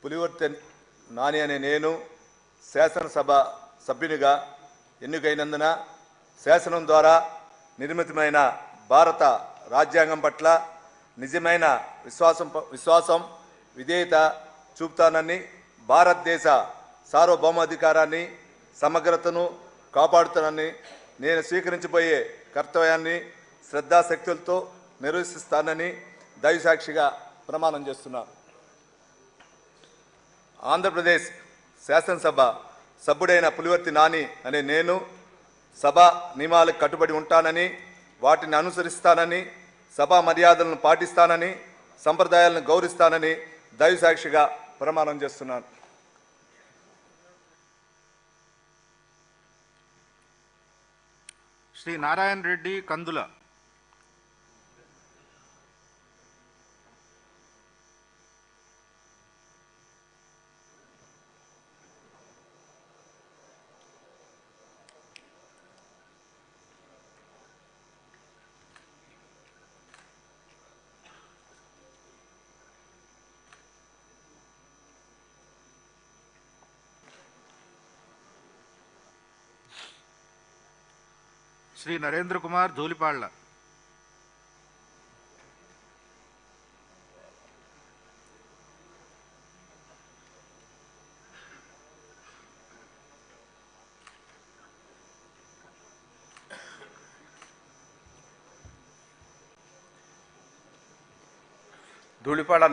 పులివర్తె నాని అనే నేను శాసనసభ సభ్యునిగా ఎన్నికైనందున శాసనం ద్వారా నిర్మితమైన భారత రాజ్యాంగం పట్ల నిజమైన విశ్వాసం విధేయత చూపుతానని, భారతదేశ సార్వభౌమాధికారాన్ని సమగ్రతను కాపాడుతానని, నేను స్వీకరించబోయే కర్తవ్యాన్ని శ్రద్ధాశక్తులతో నిర్వహిస్తానని దైవసాక్షిగా ప్రమాణం చేస్తున్నాను. ఆంధ్రప్రదేశ్ శాసనసభ సభ్యుడైన పులివర్తి నాని అనే నేను సభా నియమాలకు కట్టుబడి ఉంటానని, వాటిని అనుసరిస్తానని, సభా మర్యాదలను పాటిస్తానని, సంప్రదాయాలను గౌరవిస్తానని దైవసాక్షిగా ప్రమాణం చేస్తున్నాను. శ్రీ నారాయణ రెడ్డి కందుల. శ్రీ నరేంద్ర కుమార్ ధూళిపాళ్ల. ధూళిపాళ్ల